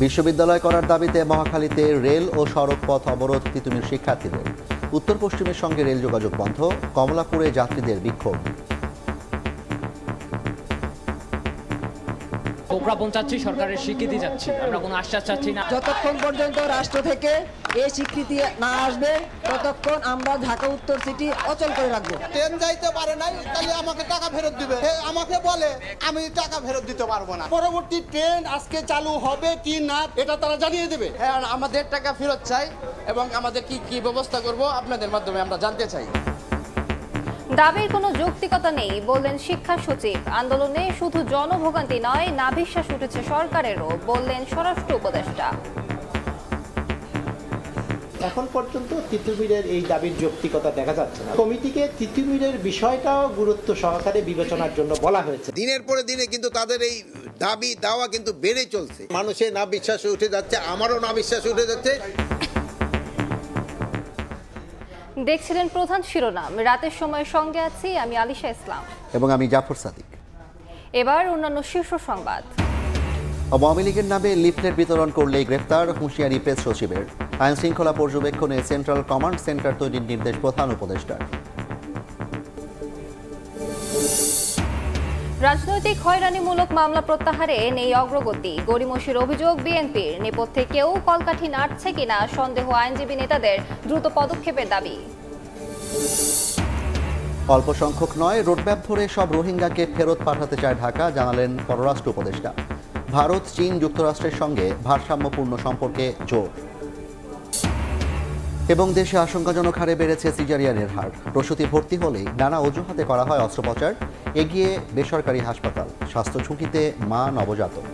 বিশ্ববিদ্যালয় করার দাবিতে মহাখালীতে রেল ও সড়ক পথ অবরোধ তিতুমির শিক্ষার্থীদের। উত্তর পশ্চিমের সঙ্গে রেল যোগাযোগ বন্ধ, কমলাপুরে যাত্রীদের বিক্ষোভ। প্রজ্ঞাপন চাচ্ছি, সরকারের স্বীকৃতি চাচ্ছি, আমরা কোনো আশ্বাস চাচ্ছি না। যতক্ষণ পর্যন্ত রাষ্ট্র থেকে এই স্বীকৃতি না আসবে ততক্ষণ আমরা ঢাকা উত্তর সিটি অচল করে রাখবো। ট্রেন যাইতে পারে নাই, তাহলে আমাকে টাকা ফেরত দিবে। আমাকে বলে আমি টাকা ফেরত দিতে পারবো না। পরবর্তী ট্রেন আজকে চালু হবে কি না এটা তারা জানিয়ে দেবে। হ্যাঁ, আমাদের টাকা ফেরত চাই এবং আমাদের কি ব্যবস্থা করব আপনাদের মাধ্যমে আমরা জানতে চাই। দাবির কোনো যৌক্তিকতা নেই বললেন শিক্ষা সচিব। আন্দোলনে শুধু জনভোগান্তি নয়, নাভিশ্বাস উঠেছে সরকারেরও, বললেন স্বরাষ্ট্র উপদেষ্টা। এখন পর্যন্ত তিতুমিরের এই দাবির যৌক্তিকতা দেখা যাচ্ছে না। কমিটিকে তিতুমিরের বিষয়টাও গুরুত্ব সহকারে বিবেচনার জন্য বলা হয়েছে। দিনের পরে দিনে কিন্তু তাদের এই দাবি দাওয়া কিন্তু বেড়ে চলছে। মানুষের না বিশ্বাসে উঠে যাচ্ছে, আমারও না বিশ্বাসে উঠে যাচ্ছে। দেখছিলেন প্রধান শিরোনাম। রাতের সময়ের সঙ্গে আছি আমি আলিশা ইসলাম এবং আমি জাফর সাদিক। এবার অন্যান্য শীর্ষ সংবাদ। আওয়ামী লীগের নামে লিফলেট বিতরণ করলেই গ্রেফতার, হুঁশিয়ারি প্রেস সচিবের। আইন শৃঙ্খলা পর্যবেক্ষণে সেন্ট্রাল কমান্ড সেন্টার তৈরির নির্দেশ প্রধান উপদেষ্টার। রাজনৈতিক হয়রানিমূলক মামলা প্রত্যাহারে নেই অগ্রগতি। গড়িমসির অভিযোগ বিএনপির। নেপথ্যে কেউ কলকাঠি নাড়ছে কিনা সন্দেহ আইনজীবী নেতাদের, দ্রুত পদক্ষেপের দাবি। অল্প সংখ্যক নয়, রোডম্যাপ ধরে সব রোহিঙ্গাকে ফেরত পাঠাতে চায় ঢাকা, জানালেন পররাষ্ট্র উপদেষ্টা। ভারত, চীন, যুক্তরাষ্ট্রের সঙ্গে ভারসাম্যপূর্ণ সম্পর্কে জোর। এবং দেশে আশঙ্কাজনক হারে বেড়েছে সিজারিয়ানের হার। প্রসূতি ভর্তি হলেই নানা অজুহাতে করা হয় অস্ত্রোপচার, এগিয়ে বেসরকারি হাসপাতাল। স্বাস্থ্য ঝুঁকিতে মা, নবজাতক।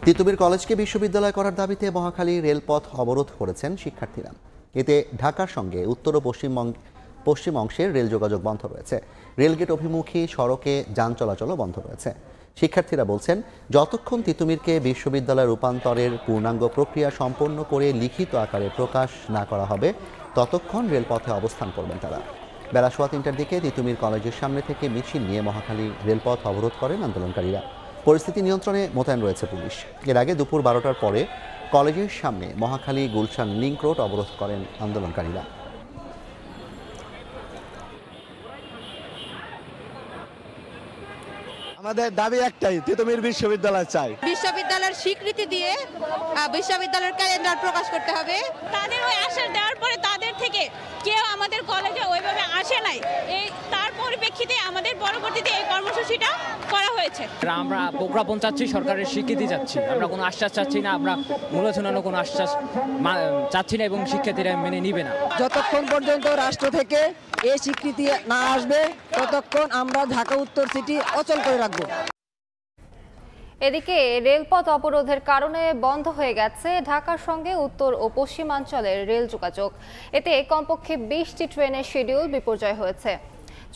তিতুমির কলেজকে বিশ্ববিদ্যালয় করার দাবিতে মহাখালী রেলপথ অবরোধ করেছেন শিক্ষার্থীরা। এতে ঢাকার সঙ্গে উত্তর ও পশ্চিম অংশের রেল যোগাযোগ বন্ধ রয়েছে। রেলগেট অভিমুখী সড়কে যান চলাচলও বন্ধ রয়েছে। শিক্ষার্থীরা বলছেন, যতক্ষণ তিতুমিরকে বিশ্ববিদ্যালয় রূপান্তরের পূর্ণাঙ্গ প্রক্রিয়া সম্পন্ন করে লিখিত আকারে প্রকাশ না করা হবে ততক্ষণ রেলপথে অবস্থান করবেন তারা। বেলা 3:15টার দিকে তিতুমির কলেজের সামনে থেকে মিছিল নিয়ে মহাখালী রেলপথ অবরোধ করেন আন্দোলনকারীরা। পরিস্থিতি নিয়ন্ত্রণে মোতায়েন রয়েছে পুলিশ। এর আগে দুপুর 12টার পরে কলেজের সামনে মহাখালী গুলশান লিংক রোড অবরোধ করেন আন্দোলনকারীরা। আমাদের দাবি একটাই, তিতুমির বিশ্ববিদ্যালয় চাই। বিশ্ববিদ্যালয়ের স্বীকৃতি দিয়ে বিশ্ববিদ্যালয়ের ক্যালেন্ডার প্রকাশ করতে হবে। তাদের ওই আশ্বাস দেওয়ার পরে তাদের থেকে কেউ আমাদের কলেজে ওইভাবে আসে নাই। এই তার পরিপ্রেক্ষিতে আমাদের পরবর্তীতে এই কর্মসূচিটা করা হয়েছে। আমরা প্রজ্ঞাপন চাচ্ছি, সরকারের স্বীকৃতি চাচ্ছি, আমরা কোনো আশ্বাস চাচ্ছি না, আমরা মূলধনানো কোনো আশ্বাস চাচ্ছি না এবং শিক্ষার্থীরা মেনে নিবে না। যতক্ষণ পর্যন্ত রাষ্ট্র থেকে এই স্বীকৃতি না আসবে ততক্ষণ আমরা ঢাকা উত্তর সিটি অচল করে রাখবো। এদিকে রেলপথ অবরোধের কারণে বন্ধ হয়ে গেছে ঢাকার সঙ্গে উত্তর ও পশ্চিমাঞ্চলের রেল যোগাযোগ। এতে কমপক্ষে 20টি ট্রেনের শিডিউল বিপর্যয় হয়েছে।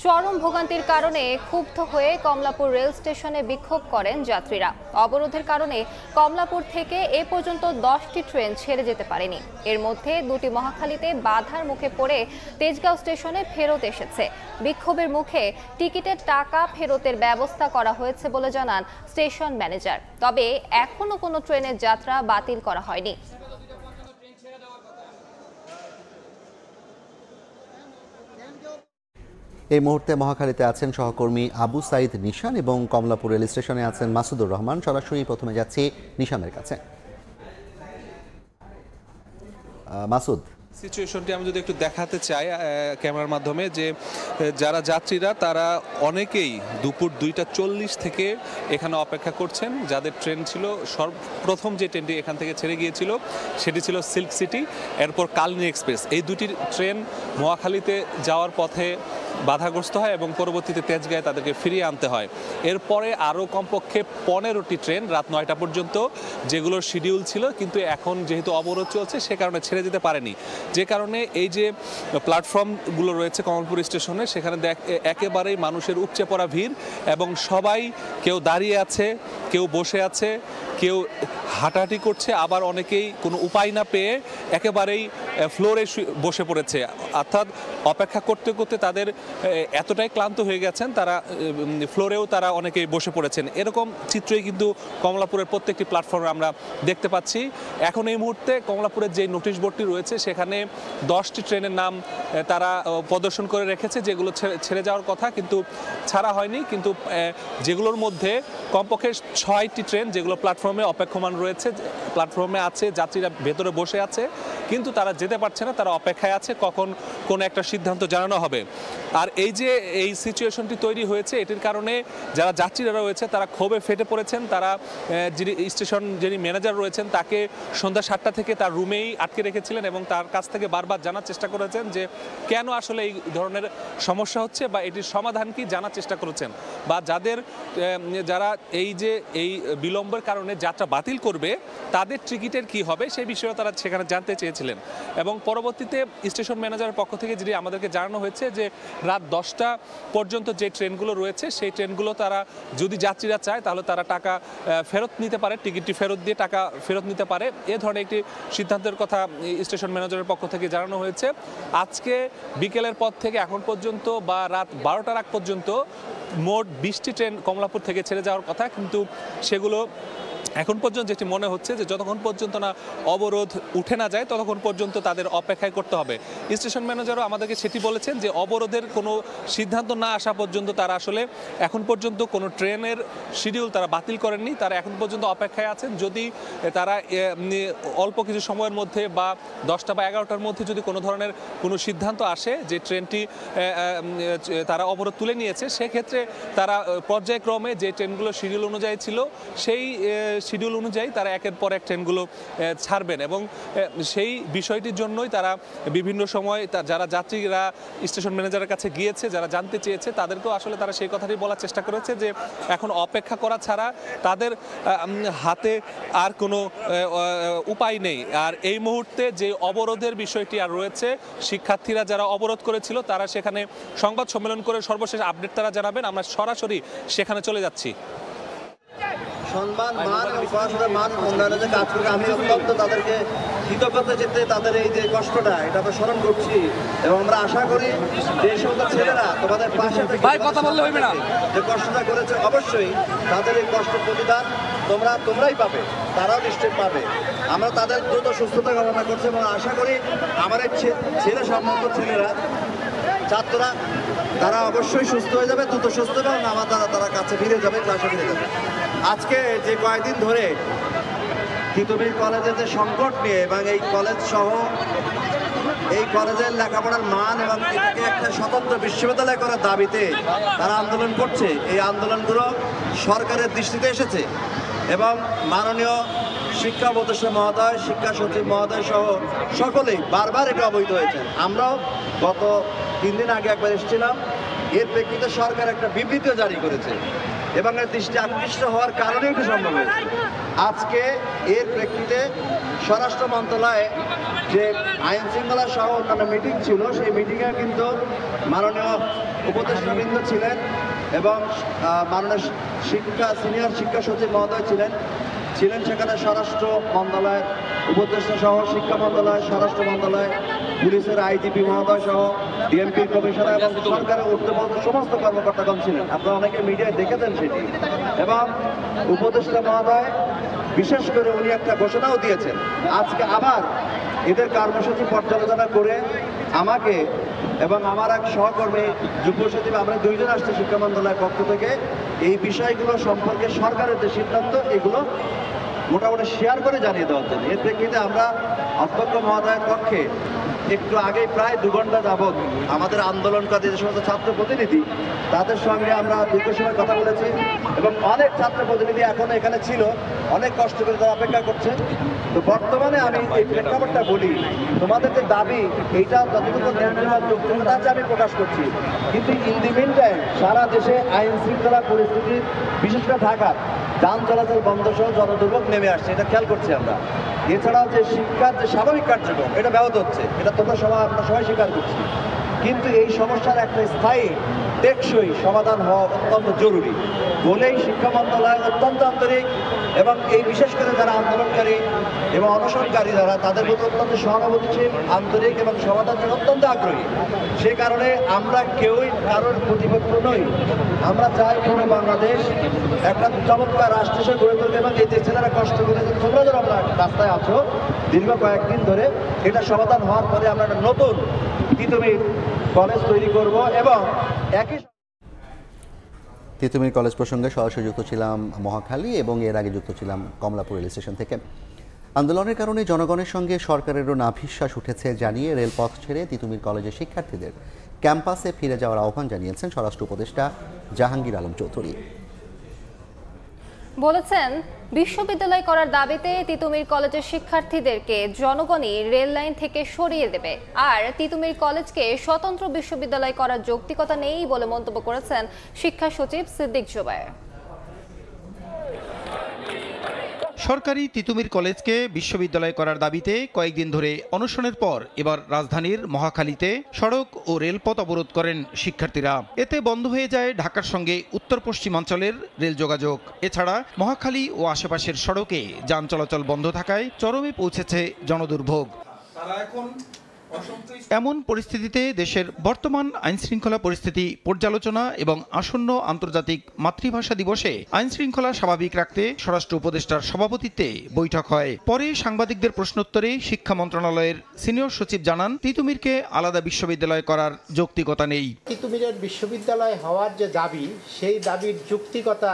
চরম ভোগান্তির কারণে ক্ষুব্ধ হয়ে কমলাপুর রেল স্টেশনে বিক্ষোভ করেন যাত্রীরা। অবরোধের কারণে কমলাপুর থেকে এ পর্যন্ত 10টি ট্রেন ছেড়ে যেতে পারেনি। এর মধ্যে 2টি মহাখালীতে বাধার মুখে পড়ে তেজগাঁও স্টেশনে ফেরত এসেছে। বিক্ষোভের মুখে টিকিটের টাকা ফেরতের ব্যবস্থা করা হয়েছে বলে জানান স্টেশন ম্যানেজার। তবে এখনো কোনো ট্রেনের যাত্রা বাতিল করা হয়নি। এই মুহূর্তে মহাখালীতে আছেন সহকর্মী আবু সাইদ নিশান এবং কমলাপুর রেল স্টেশনে আছেন মাসুদুর রহমান। সরাসরি প্রথমে যাচ্ছি নিশানের কাছে। মাসুদ, সিচুয়েশনটি আমি যদি একটু দেখাতে চাই ক্যামেরার মাধ্যমে, যে যারা যাত্রীরা তারা অনেকেই দুপুর 2:40 থেকে এখানে অপেক্ষা করছেন। যাদের ট্রেন ছিল সর্বপ্রথম যে ট্রেনটি এখান থেকে ছেড়ে গিয়েছিল সেটি ছিল সিল্ক সিটি, এরপর কালনী এক্সপ্রেস। এই দুটি ট্রেন মহাখালীতে যাওয়ার পথে বাধাগ্রস্ত হয় এবং পরবর্তীতে তেজগাঁয়ে তাদেরকে ফিরিয়ে আনতে হয়। এরপরে আরও কমপক্ষে 15টি ট্রেন রাত 9টা পর্যন্ত যেগুলোর শিডিউল ছিল, কিন্তু এখন যেহেতু অবরোধ চলছে সে কারণে ছেড়ে যেতে পারেনি। যে কারণে এই যে প্ল্যাটফর্মগুলো রয়েছে কমলপুর স্টেশনে, সেখানে একেবারেই মানুষের উপচে পড়া ভিড় এবং সবাই কেউ দাঁড়িয়ে আছে, কেউ বসে আছে, কেউ হাঁটাহাঁটি করছে, আবার অনেকেই কোনো উপায় না পেয়ে একেবারেই ফ্লোরে বসে পড়েছে। অর্থাৎ অপেক্ষা করতে করতে তাদের এতটাই ক্লান্ত হয়ে গেছেন, তারা ফ্লোরেও তারা অনেকেই বসে পড়েছেন। এরকম চিত্রই কিন্তু কমলাপুরের প্রত্যেকটি প্ল্যাটফর্মে আমরা দেখতে পাচ্ছি। এখন এই মুহূর্তে কমলাপুরের যে নোটিশ বোর্ডটি রয়েছে সেখানে 10টি ট্রেনের নাম তারা প্রদর্শন করে রেখেছে, যেগুলো ছেড়ে যাওয়ার কথা কিন্তু ছাড়া হয়নি। কিন্তু যেগুলোর মধ্যে কমপক্ষে 6টি ট্রেন যেগুলো প্ল্যাটফর্মে অপেক্ষমান রয়েছে, প্ল্যাটফর্মে আছে, যাত্রীরা ভেতরে বসে আছে কিন্তু তারা যেতে পারছে না, তারা অপেক্ষায় আছে কখন কোন একটা সিদ্ধান্ত জানানো হবে। আর এই যে এই সিচুয়েশনটি তৈরি হয়েছে, এটির কারণে যারা যাত্রীরা রয়েছে তারা ক্ষোভে ফেটে পড়েছেন। তারা যিনি ম্যানেজার রয়েছেন তাকে সন্ধ্যা 7টা থেকে তার রুমেই আটকে রেখেছিলেন এবং তার কাছ থেকে বারবার জানার চেষ্টা করেছেন যে কেন আসলে এই ধরনের সমস্যা হচ্ছে বা এটির সমাধান কি জানার চেষ্টা করেছেন, বা যারা এই বিলম্বের কারণে যাত্রা বাতিল করবে তাদের টিকিটের কি হবে সেই বিষয়ে তারা সেখানে জানতে চেয়েছিলেন। এবং পরবর্তীতে স্টেশন ম্যানেজারের পক্ষ থেকে যেটি আমাদেরকে জানানো হয়েছে যে রাত 10টা পর্যন্ত যে ট্রেনগুলো রয়েছে সেই ট্রেনগুলো তারা যদি যাত্রীরা চায় তাহলে তারা টাকা ফেরত নিতে পারে, টিকিটটি ফেরত দিয়ে টাকা ফেরত নিতে পারে। এ ধরনের একটি সিদ্ধান্তের কথা স্টেশন ম্যানেজারের পক্ষ থেকে জানানো হয়েছে। আজকে বিকেলের পর থেকে এখন পর্যন্ত বা রাত 12টার আগ পর্যন্ত মোট 20টি ট্রেন কমলাপুর থেকে ছেড়ে যাওয়ার কথা, কিন্তু সেগুলো এখন পর্যন্ত যেটি মনে হচ্ছে যে যতক্ষণ পর্যন্ত না অবরোধ উঠে না যায় ততক্ষণ পর্যন্ত তাদের অপেক্ষায় করতে হবে। স্টেশন ম্যানেজারও আমাদেরকে সেটি বলেছেন যে অবরোধের কোনো সিদ্ধান্ত না আসা পর্যন্ত তারা আসলে এখন পর্যন্ত কোনো ট্রেনের শিডিউল তারা বাতিল করেননি, তারা এখন পর্যন্ত অপেক্ষায় আছেন। যদি তারা অল্প কিছু সময়ের মধ্যে বা 10টা বা 11টার মধ্যে যদি কোনো ধরনের কোনো সিদ্ধান্ত আসে যে ট্রেনটি তারা অবরোধ তুলে নিয়েছে, সেক্ষেত্রে তারা পর্যায়ক্রমে যে ট্রেনগুলো শিডিউল অনুযায়ী ছিল সেই শিডিউল অনুযায়ী তারা একের পর এক ট্রেনগুলো ছাড়বেন। এবং সেই বিষয়টির জন্যই তারা বিভিন্ন সময় যারা যাত্রীরা স্টেশন ম্যানেজারের কাছে গিয়েছে, যারা জানতে চেয়েছে, তাদেরকেও আসলে তারা সেই কথাটি বলার চেষ্টা করেছে যে এখন অপেক্ষা করা ছাড়া তাদের হাতে আর কোনো উপায় নেই। আর এই মুহূর্তে যে অবরোধের বিষয়টি আর রয়েছে, শিক্ষার্থীরা যারা অবরোধ করেছিল তারা সেখানে সংবাদ সম্মেলন করে সর্বশেষ আপডেট তারা জানাবেন। আমরা সরাসরি সেখানে চলে যাচ্ছি। সম্মান, মান এবং পড়াশোনার মান উন্নয়নে যে কাজ করে আমি অত্যন্ত তাদেরকে কৃতজ্ঞতা যেতে তাদের এই যে কষ্টটা এটা আমরা স্মরণ করছি এবং আমরা আশা করি যে সমস্ত ছেলেরা তোমাদের পাশে কথা বললে হইবে না যে কষ্টটা করেছে অবশ্যই তাদের এই কষ্ট প্রতিদান তোমরাই পাবে, তারাও নিশ্চয়ই পাবে। আমরা তাদের দ্রুত সুস্থতা কামনা করছি এবং আশা করি আমার এই ছেলে সম্বন্ধ ছেলেরা ছাত্ররা তারা অবশ্যই সুস্থ হয়ে যাবে, দ্রুত সুস্থ হবে এবং আমার তারা কাছে ফিরে যাবে, ক্লাসে ফিরে যাবে। আজকে যে কয়েকদিন ধরে তিতুমির কলেজের যে সংকট নিয়ে এবং এই কলেজ সহ এই কলেজের লেখাপড়ার মান এবং এটাকে একটা স্বতন্ত্র বিশ্ববিদ্যালয় করার দাবিতে তারা আন্দোলন করছে, এই আন্দোলনগুলো সরকারের দৃষ্টিতে এসেছে এবং মাননীয় শিক্ষা উপদেষ্টা মহোদয়, শিক্ষা সচিব মহোদয় সহ সকলেই বারবার এটা অবহিত হয়েছে। আমরাও গত 3 দিন আগে একবার এসেছিলাম, এর প্রেক্ষিতে সরকার একটা বিবৃতিও জারি করেছে এবং এর দৃষ্টি আকৃষ্ট হওয়ার কারণে এটি সম্ভব হয়েছে। আজকে এর প্রেক্ষিতে স্বরাষ্ট্র মন্ত্রণালয়ে যে আইন শৃঙ্খলা সহ অন্যান্য মিটিং ছিল, সেই মিটিংয়ে কিন্তু মাননীয় উপদেষ্টাবৃন্দ ছিলেন এবং মাননীয় সিনিয়র শিক্ষা সচিব মহোদয় ছিলেন সেখানে স্বরাষ্ট্র মন্ত্রণালয়ের উপদেষ্টা সহ শিক্ষা মন্ত্রণালয়, স্বরাষ্ট্র মন্ত্রণালয়, পুলিশের আইজিপি মহোদয় সহ ডিএমপির কমিশনার এবং সরকারের ঊর্ধ্বতন সমস্ত কর্মকর্তাগণ ছিলেন। আপনারা অনেকে মিডিয়ায় দেখেছেন সেটি। এবং উপদেষ্টা মহোদয় বিশেষ করে উনি একটা ঘোষণাও দিয়েছেন, আজকে আবার এদের কর্মসূচি পর্যালোচনা করে আমাকে এবং আমার এক সহকর্মী যুগ্ম সচিব, আমরা 2 জন আসছি শিক্ষা মন্ত্রণালয়ের পক্ষ থেকে, এই বিষয়গুলো সম্পর্কে সরকারের যে সিদ্ধান্ত এগুলো মোটামুটি শেয়ার করে জানিয়ে দেওয়ার জন্য। এর প্রেক্ষিতে আমরা অধ্যক্ষ মহোদয়ের পক্ষে একটু আগে প্রায় 2 ঘন্টা যাবৎ আমাদের আন্দোলনকারী যে সমস্ত ছাত্র প্রতিনিধি তাদের সঙ্গে আমরা দীর্ঘ সময় কথা বলেছি এবং অনেক ছাত্র প্রতিনিধি এখনো এখানে ছিল, অনেক কষ্ট করে তারা অপেক্ষা করছে। তো বর্তমানে আমি এই প্রেক্ষাপটটা বলি, তোমাদের যে দাবি এইটা যতটুকু ন্যায্য যৌক্তিকতা আছে আমি প্রকাশ করছি, কিন্তু ইন দি মিন টাইম সারা দেশে আইন শৃঙ্খলা পরিস্থিতি বিশেষ করে ঢাকার যান চলাচল বন্ধ সহ জনদুর্ভোগ নেমে আসছে, এটা খেয়াল করছি আমরা। এছাড়াও যে শিক্ষার যে স্বাভাবিক কার্যক্রম এটা ব্যাহত হচ্ছে, এটা আমরা সবাই স্বীকার করছি। কিন্তু এই সমস্যার একটা স্থায়ী টেকসই সমাধান হওয়া অত্যন্ত জরুরি বলেই শিক্ষা মন্ত্রণালয় অত্যন্ত আন্তরিক এবং এই বিশেষ করে যারা আন্দোলনকারী এবং অনশনকারী যারা তাদের প্রতি অত্যন্ত সহানুভূতিশীল, আন্তরিক এবং সমাধানের অত্যন্ত আগ্রহী। সে কারণে আমরা কেউই কারোর প্রতিপক্ষ নই। আমরা চাই পুরো বাংলাদেশ একটা চমৎকার রাষ্ট্র হিসেবে গড়ে তুলতে এবং এই যে ছেলেরা কষ্ট করে তোমরা যারা আমরা রাস্তায় আছো দীর্ঘ কয়েকদিন ধরে, এটা সমাধান হওয়ার পরে আমরা একটা নতুন তিতুমির কলেজ তৈরি করব এবং একই তিতুমির কলেজ প্রসঙ্গে সরাসরি যুক্ত ছিলাম মহাখালী এবং এর আগে যুক্ত ছিলাম কমলাপুর রেল স্টেশন থেকে। আন্দোলনের কারণে জনগণের সঙ্গে সরকারেরও নাভিশ্বাস উঠেছে জানিয়ে রেলপথ ছেড়ে তিতুমির কলেজের শিক্ষার্থীদের ক্যাম্পাসে ফিরে যাওয়ার আহ্বান জানিয়েছেন স্বরাষ্ট্র উপদেষ্টা জাহাঙ্গীর আলম চৌধুরী। বলেছেন, বিশ্ববিদ্যালয় করার দাবিতে তিতুমির কলেজের শিক্ষার্থীদেরকে জনগণই রেল লাইন থেকে সরিয়ে দেবে, আর তিতুমির কলেজকে স্বতন্ত্র বিশ্ববিদ্যালয় করার যৌক্তিকতা নেই বলে মন্তব্য করেছেন শিক্ষা সচিব সিদ্দিক জুবায়ের। সরকারি তিতুমির কলেজকে বিশ্ববিদ্যালয় করার দাবিতে কয়েকদিন ধরে অনশনের পর এবার রাজধানীর মহাখালীতে সড়ক ও রেলপথ অবরোধ করেন শিক্ষার্থীরা। এতে বন্ধ হয়ে যায় ঢাকার সঙ্গে উত্তর পশ্চিমাঞ্চলের রেল যোগাযোগ। এছাড়া মহাখালী ও আশেপাশের সড়কে যান চলাচল বন্ধ থাকায় চরমে পৌঁছেছে জনদুর্ভোগ। এমন পরিস্থিতিতে দেশের বর্তমান আইনশৃঙ্খলা পরিস্থিতি পর্যালোচনা এবং আসন্ন আন্তর্জাতিক মাতৃভাষা দিবসে আইনশৃঙ্খলা স্বাভাবিক রাখতে স্বরাষ্ট্র উপদেষ্টার সভাপতিত্বে বৈঠক হয়। পরে সাংবাদিকদের প্রশ্নোত্তরে শিক্ষা মন্ত্রণালয়ের সিনিয়র সচিব জানান, তিতুমিরকে আলাদা বিশ্ববিদ্যালয় করার যৌক্তিকতা নেই। তিতুমিরের বিশ্ববিদ্যালয় হওয়ার যে দাবি, সেই দাবির যৌক্তিকতা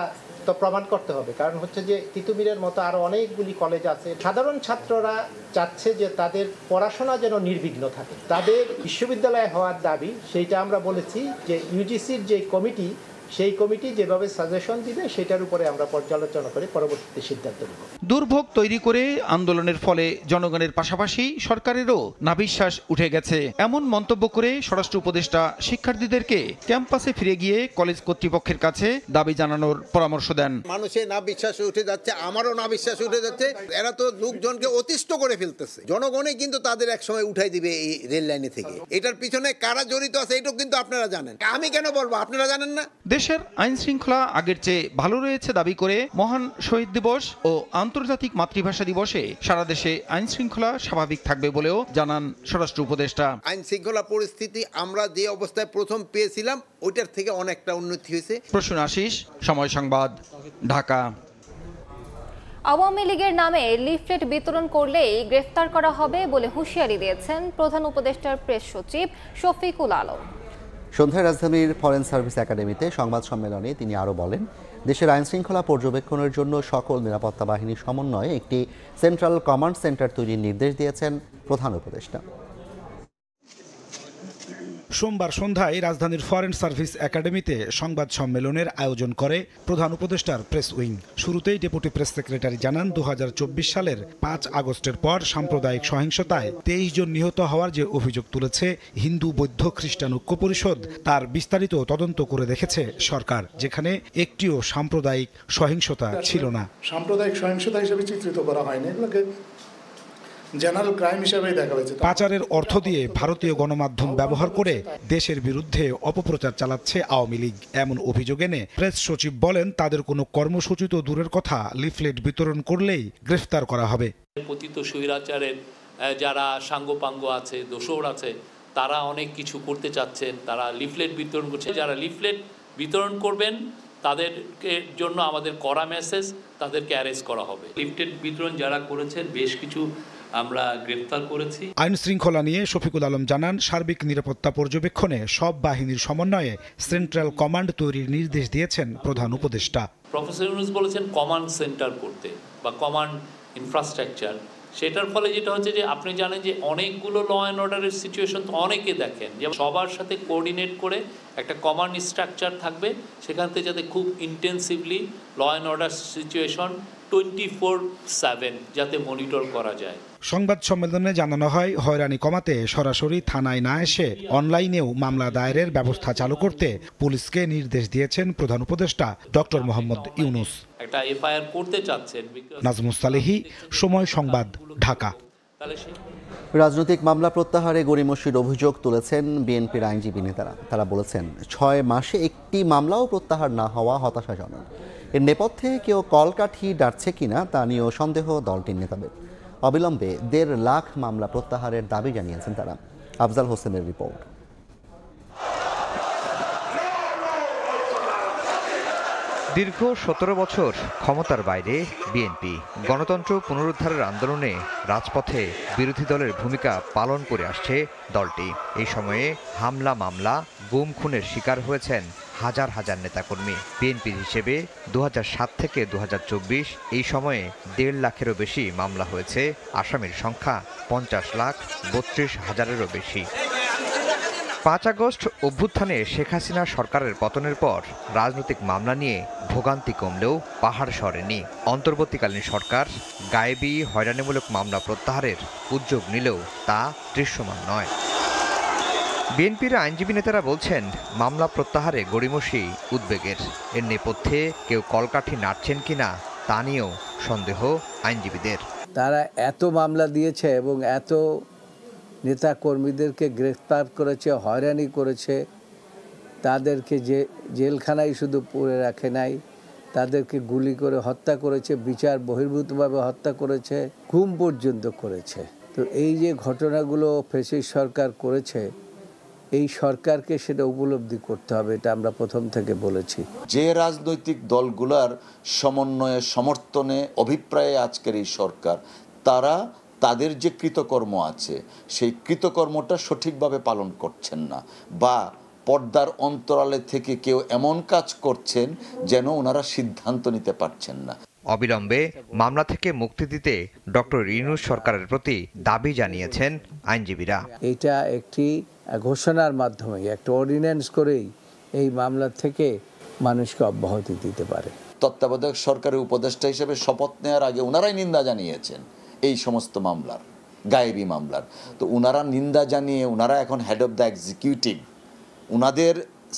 তো প্রমাণ করতে হবে। কারণ হচ্ছে যে তিতুমিরের মতো আরো অনেকগুলি কলেজ আছে। সাধারণ ছাত্ররা চাচ্ছে যে তাদের পড়াশোনা যেন নির্বিঘ্ন থাকে, তাদের বিশ্ববিদ্যালয় হওয়ার দাবি। সেইটা আমরা বলেছি যে ইউজিসির যে কমিটি, সেই কমিটি যেভাবে সাজেশন দিবে সেটার উপরে আমরা পর্যালোচনা করে পরবর্তীতে সিদ্ধান্ত নেব। দুর্ভোগ তৈরি করে আন্দোলনের ফলে জনগণের পাশাপাশি সরকারেরও নাভিশ্বাস উঠে গেছে, এমন মন্তব্য করে স্বরাষ্ট্র উপদেষ্টা শিক্ষার্থীদেরকে ক্যাম্পাসে ফিরে গিয়ে কলেজ কর্তৃপক্ষের কাছে দাবি জানানোর পরামর্শ দেন। মানুষের নাভিশ্বাস উঠে যাচ্ছে, আমারও নাভিশ্বাস উঠে যাচ্ছে। এরা তো লোকজনকে অতিষ্ঠ করে ফেলতেছে। জনগণই কিন্তু তাদের একসময় উঠাই দিবে এই রেল লাইনে থেকে। এটার পিছনে কারা জড়িত আছে এটাও কিন্তু আপনারা জানেন। আমি কেন বলবো, আপনারা জানেন না? দেশের আইন শৃঙ্খলা আগের চেয়ে ভালো রয়েছে দাবি করে মহান শহীদ দিবস ও আন্তর্জাতিক মাতৃভাষা দিবসে সারা দেশে আইন শৃঙ্খলা স্বাভাবিক থাকবে বলেও জানান স্বরাষ্ট্র উপদেষ্টা। আইন শৃঙ্খলা পরিস্থিতি আমরা যে অবস্থায় প্রথম পেয়েছিলাম ওইটার থেকে অনেকটা উন্নতি হয়েছে। প্রসূন আশিস, সময় সংবাদ, ঢাকা। আওয়ামী লীগের নামে লিফলেট বিতরণ করলেই গ্রেফতার করা হবে বলে হুঁশিয়ারি দিয়েছেন প্রধান উপদেষ্টার প্রেস সচিব শফিকুল আলম। সন্ধ্যায় রাজধানীর ফরেন সার্ভিস একাডেমিতে সংবাদ সম্মেলনে তিনি আরও বলেন, দেশের আইনশৃঙ্খলা পর্যবেক্ষণের জন্য সকল নিরাপত্তা বাহিনীর সমন্বয়ে একটি সেন্ট্রাল কমান্ড সেন্টার তৈরির নির্দেশ দিয়েছেন প্রধান উপদেষ্টা। সোমবার সন্ধ্যায় রাজধানীর ফরেন সার্ভিস একাডেমিতে সংবাদ সম্মেলনের আয়োজন করে প্রধান উপদেষ্টার প্রেস উইং। শুরুতেই ডেপুটি প্রেস সেক্রেটারি জানান, 2024 সালের 5 আগস্টের পর সাম্প্রদায়িক সহিংসতায় 23 জন নিহত হওয়ার যে অভিযোগ তুলেছে হিন্দু বৌদ্ধ খ্রিস্টান ঐক্য পরিষদ, তার বিস্তারিত তদন্ত করে দেখেছে সরকার, যেখানে একটিও সাম্প্রদায়িক সহিংসতা ছিল না। সাম্প্রদায়িক সহিংসতা হিসেবে চিত্রিত করা হয়নি, এগুলোকে জেনারেল ক্রাইম হিসেবেই দেখা হয়েছে। পাচারের অর্থ দিয়ে ভারতীয় গণমাধ্যম ব্যবহার করে দেশের বিরুদ্ধে অপপ্রচার চালাচ্ছে আওয়ামী লীগ, এমন অভিযোগ এনে প্রেস সচিব বলেন, তাদের কোনো কর্মসূচি তো দূরের কথা, লিফলেট বিতরণ করলেই গ্রেফতার করা হবে। পতিত স্বৈরাচারের যারা সাঙ্গপাঙ্গ আছে, দোসর আছে, তারা অনেক কিছু করতে চাচ্ছেন, তারা লিফলেট বিতরণ করছে। যারা লিফলেট বিতরণ করবেন তাদের জন্য আমাদের কড়া মেসেজ, তাদেরকে অ্যারেস্ট করা হবে। লিফলেট বিতরণ যারা করেছেন বেশ কিছু আমরা গ্রেফতার করেছি। আইন শৃঙ্খলা নিয়ে শফিকুল আলম জানান, সার্বিক নিরাপত্তা পর্যবেক্ষণে সব বাহিনীর সমন্বয়ে সেন্ট্রাল কমান্ড তৈরির নির্দেশ দিয়েছেন প্রধান উপদেষ্টা। প্রফেসর ইউনূস বলেছেন কমান্ড সেন্টার করতে বা কমান্ড ইনফ্রাস্ট্রাকচার। সেটার ফলে যেটা হচ্ছে যে আপনি জানেন যে অনেকগুলো ল অ্যান্ড অর্ডারের সিচুয়েশন তো অনেকে দেখেন, যে সবার সাথে কোঅর্ডিনেট করে একটা কমান্ড স্ট্রাকচার থাকবে, সেখান থেকে যাতে খুব intensively law and order situation 24/7 যাতে মনিটর করা যায়। সংবাদ সম্মেলনে জানানো হয়, হয়রানি কমাতে সরাসরি থানায় না এসে অনলাইনেও মামলা দায়েরের ব্যবস্থা চালু করতে পুলিশকে নির্দেশ দিয়েছেন প্রধান উপদেষ্টা ডক্টর মোহাম্মদ ইউনূস। একটা এফআইআর করতে চাচ্ছেন। নাজমুস সালেহী, সময় সংবাদ, ঢাকা। তাহলে সেই রাজনৈতিক মামলা প্রত্যাহারে গড়িমসির অভিযোগ তুলেছেন বিএনপির আইনজীবী নেতারা। তারা বলেছেন 6 মাসে একটি মামলাও প্রত্যাহার না হওয়া হতাশাজনক। এর নেপথ্যে কেউ কলকাঠি ডাকছে কিনা তা নিয়েও সন্দেহ দলটির নেতাদের। অবিলম্বে 1.5 লাখ মামলা প্রত্যাহারের দাবি জানিয়েছেন তারা। আফজাল হোসেনের রিপোর্ট। দীর্ঘ 17 বছর ক্ষমতার বাইরে বিএনপি গণতন্ত্র পুনরুদ্ধারের আন্দোলনে রাজপথে বিরোধী দলের ভূমিকা পালন করে আসছে দলটি। এই সময়ে হামলা মামলা গুম খুনের শিকার হয়েছেন হাজার হাজার নেতাকর্মী। বিএনপির হিসেবে 2007 থেকে 2024 এই সময়ে 1.5 লাখেরও বেশি মামলা হয়েছে। আসামির সংখ্যা 50,32,000-এরও বেশি। 5 আগস্ট অভ্যুত্থানে শেখ হাসিনা সরকারের পতনের পর রাজনৈতিক মামলা নিয়ে ভোগান্তি কমলেও পাহাড় সরেনি। অন্তর্বর্তীকালীন সরকার গায়েবী হয়রানিমূলক মামলা প্রত্যাহারের উদ্যোগ নিলেও তা দৃশ্যমান নয়। বিএনপির আইনজীবী নেতারা বলছেন মামলা প্রত্যাহারে গড়িমসি উদ্বেগের। এর নেপথ্যে কেউ কলকাঠি নাড়ছেন কিনা তা নিয়েও সন্দেহ আইনজীবীদের। তারা এত মামলা দিয়েছে এবং এত নেতা কর্মীদেরকে গ্রেফতার করেছে, হয়রানি করেছে, তাদেরকে জেলখানায় শুধু পুরে রাখে নাই, তাদেরকে গুলি করে হত্যা করেছে, বিচার বহির্ভূতভাবে হত্যা করেছে, গুম পর্যন্ত করেছে। তো এই যে ঘটনাগুলো ফ্যাসিস্ট সরকার করেছে, এই সরকারকে সেটা উপলব্ধি করতে হবে। এটা আমরা প্রথম থেকে বলেছি। যে রাজনৈতিক দলগুলোর সমন্বয়ে সমর্থনে অভিপ্রায়ে আজকের এই সরকার, তারা তাদের যে কৃতকর্ম আছে সেই কৃতকর্মটা সঠিকভাবে পালন করছেন না, বা পর্দার অন্তরালে থেকে কেউ এমন কাজ করছেন যেন ওনারা সিদ্ধান্ত নিতে পারছেন না। অবিলম্বে মামলা থেকে মুক্তি দিতে ডক্টর ইউনূস সরকারের প্রতি দাবি জানিয়েছেন আইনজীবীরা। এটা একটি ঘোষণার মাধ্যমে, একটা অর্ডিন্যান্স করেই এই মামলা থেকে মানুষকে অব্যাহতি দিতে পারে। তত্ত্বাবধায়ক সরকারের উপদেষ্টা হিসেবে শপথ নেওয়ার আগে ওনারাই নিন্দা জানিয়েছেন এই সমস্ত মামলার, গায়েবী মামলার। তো ওনারা নিন্দা জানিয়ে ওনারা এখন হেড অফ দ্য এক্সিকিউটিভ, ওনাদের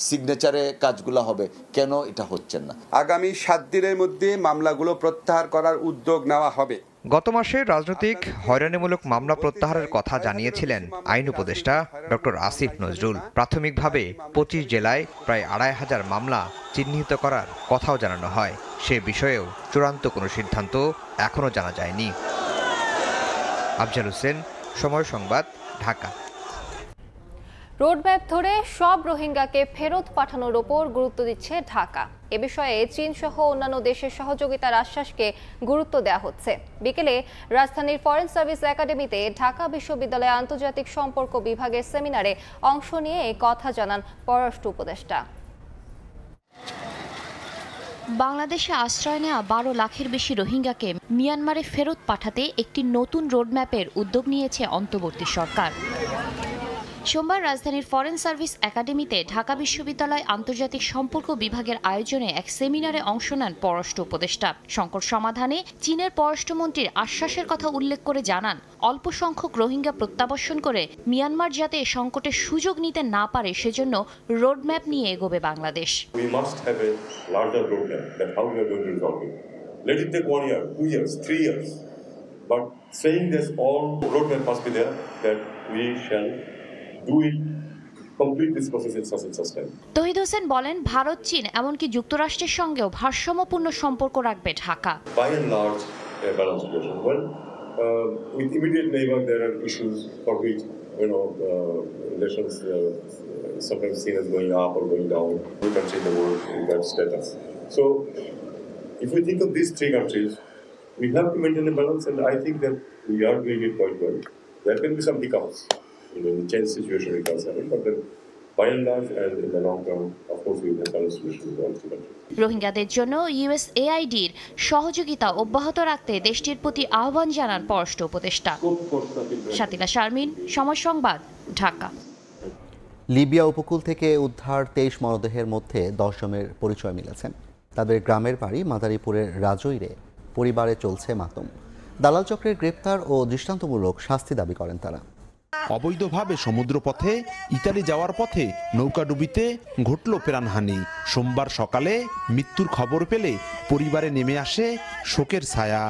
সিগনেচারে কাজগুলো হবে, কেন এটা হচ্ছে না? আগামী 7 দিনের মধ্যে মামলাগুলো প্রত্যাহার করার উদ্যোগ নেওয়া হবে। গত মাসে রাজনৈতিক হয়রানিমূলক মামলা প্রত্যাহারের কথা জানিয়েছিলেন আইন উপদেষ্টা ডক্টর আসিফ নজরুল। প্রাথমিকভাবে 25 জেলায় প্রায় 2,500 মামলা চিহ্নিত করার কথাও জানানো হয়। সে বিষয়েও চূড়ান্ত কোনো সিদ্ধান্ত এখনও জানা যায়নি। আফজাল হোসেন, সময় সংবাদ, ঢাকা। রোডম্যাপ ধরে সব রোহিঙ্গাকে ফেরত পাঠানোর ওপর গুরুত্ব দিচ্ছে ঢাকা। এ বিষয়ে চীন সহ অন্যান্য দেশের সহযোগিতার আশ্বাসকে গুরুত্ব দেওয়া হচ্ছে। বিকেলে রাজধানীর ফরেন সার্ভিস একাডেমিতে ঢাকা বিশ্ববিদ্যালয় আন্তর্জাতিক সম্পর্ক বিভাগের সেমিনারে অংশ নিয়ে এই কথা জানান পররাষ্ট্র উপদেষ্টা। বাংলাদেশে আশ্রয় নেওয়া 12 লাখের বেশি রোহিঙ্গাকে মিয়ানমারে ফেরত পাঠাতে একটি নতুন রোডম্যাপের উদ্যোগ নিয়েছে অন্তর্বর্তী সরকার। সোমবার রাজধানীর ফরেন সার্ভিস একাডেমিতে ঢাকা বিশ্ববিদ্যালয় আন্তর্জাতিক সম্পর্ক বিভাগের আয়োজনে এক সেমিনারে অংশ নেন পররাষ্ট্র উপদেষ্টা। সংকট সমাধানে চীনের পররাষ্ট্রমন্ত্রীর আশ্বাসের কথা উল্লেখ করে জানান, অল্প সংখ্যক রোহিঙ্গা প্রত্যাবর্ষণ করে মিয়ানমার যাতে সংকটের সুযোগ নিতে না পারে সেজন্য রোডম্যাপ নিয়ে এগোবে বাংলাদেশ। তহিদ হোসেন বলেন, ভারত, চীন এমনকি যুক্তরাষ্ট্রের সঙ্গেও ভারসাম্যপূর্ণ সম্পর্ক রাখবে Dhaka. We have to maintain a balance, and I think that we are doing it quite well. There can be some hiccups, the change situation because of it, but then by and large and in the long term, of course, we will have balance solution with all three countries. রোহিঙ্গাদের জন্য USAIDর সহযোগিতা অব্যাহত রাখতে দেশটির প্রতি আহ্বান জানান পররাষ্ট্র উপদেষ্টা। শাতিলা শারমিন, সময় সংবাদ, ঢাকা। লিবিয়া উপকূল থেকে উদ্ধার 23 মরদেহের মধ্যে 10 জনের পরিচয় মিলেছে। তাদের গ্রামের বাড়ি মাদারীপুরের রাজৈরে। পরিবারে চলছে মাতম। দালাল চক্রের গ্রেপ্তার ও দৃষ্টান্তমূলক শাস্তি দাবি করেন তারা। অবৈধভাবে সমুদ্রপথে ইতালি যাওয়ার পথে নৌকাডুবিতে ঘটল প্রাণহানি। সোমবার সকালে মৃত্যুর খবর পেলে পরিবারে নেমে আসে শোকের ছায়া।